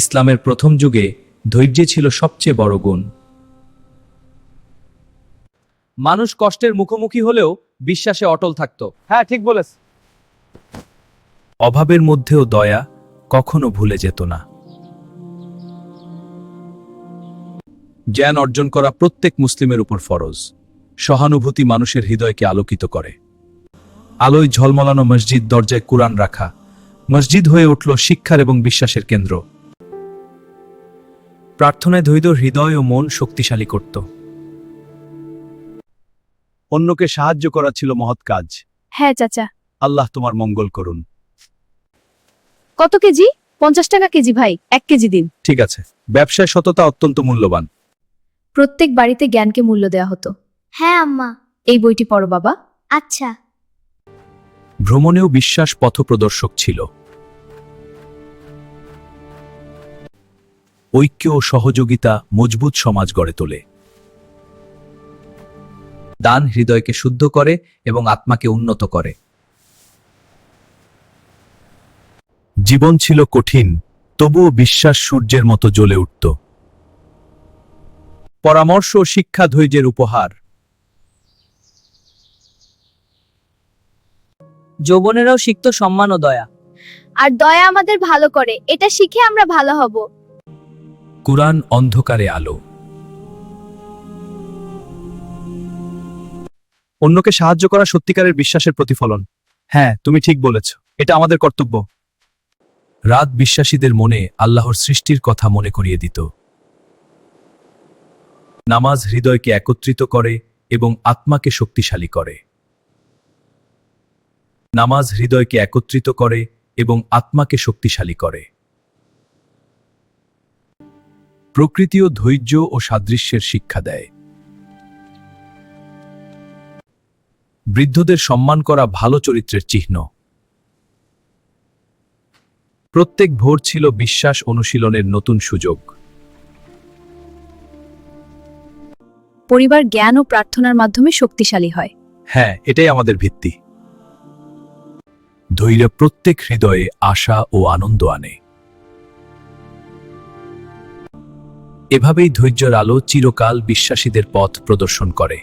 ইসলামের প্রথম যুগে ধৈর্য ছিল সবচেয়ে বড় গুণ। মানুষ কষ্টের মুখোমুখি হলেও বিশ্বাসে অটল থাকত। হ্যাঁ, ঠিক বলেছ। অভাবের মধ্যেও দয়া কখনো ভুলে যেত না। জ্ঞান অর্জন করা প্রত্যেক মুসলিমের উপর ফরজ। সহানুভূতি মানুষের হৃদয়কে আলোকিত করে। আলোয় ঝলমলানো মসজিদ, দরজায় কুরআন রাখা, মসজিদ হয়ে উঠল শিক্ষার এবং বিশ্বাসের কেন্দ্র। প্রার্থনায় ধৈর্য হৃদয় ও মন শক্তিশালী করত। অন্যকে সাহায্য করা ছিল মহৎ কাজ। হ্যাঁ চাচা। আল্লাহ তোমার মঙ্গল করুন। কত কেজি? 50 টাকা কেজি ভাই, 1 কেজি দিন। ঠিক আছে। ব্যবসায় সততা অত্যন্ত মূল্যবান। প্রত্যেক বাড়িতে জ্ঞানকে মূল্য দেওয়া হতো। হ্যাঁ আম্মা। এই বইটি পড়ো বাবা। আচ্ছা। ভ্রমণেও বিশ্বাস পথপ্রদর্শক ছিল। ঐক্য ও সহযোগিতা মজবুত সমাজ গড়ে তোলে। দান হৃদয়কে শুদ্ধ করে এবং আত্মাকে উন্নত করে। জীবন ছিল কঠিন, তবুও বিশ্বাস সূর্যের মতো জ্বলে উঠত। পরামর্শ ও শিক্ষা ধৈর্যের উপহার। যৌবনেরাও শিখত সম্মান ও দয়া। আর দয়া আমাদের ভালো করে, এটা শিখে আমরা ভালো হব। কুরআন অন্ধকারে আলো। অন্যকে সাহায্য করা সত্যিকারের বিশ্বাসের প্রতিফলন। হ্যাঁ, তুমি ঠিক বলেছ। এটা আমাদের কর্তব্য। রাত বিশ্বাসীদের মনে আল্লাহর সৃষ্টির কথা মনে করিয়ে দিত। নামাজ হৃদয়কে একত্রিত করে এবং আত্মাকে শক্তিশালী করে। নামাজ হৃদয়কে একত্রিত করে এবং আত্মাকে শক্তিশালী করে। প্রকৃতিও ধৈর্য ও সাদৃশ্যের শিক্ষা দেয়। বৃদ্ধদের সম্মান করা ভালো চরিত্রের চিহ্ন। প্রত্যেক ভোর ছিল বিশ্বাস অনুশীলনের নতুন সুযোগ। পরিবার জ্ঞান ও প্রার্থনার মাধ্যমে শক্তিশালী হয়। হ্যাঁ, এটাই আমাদের ভিত্তি। ধৈর্য প্রত্যেক হৃদয়ে আশা ও আনন্দ আনে। এভাবেই ধৈর্যের আলো চিরকাল বিশ্বাসীদের পথ প্রদর্শন করে।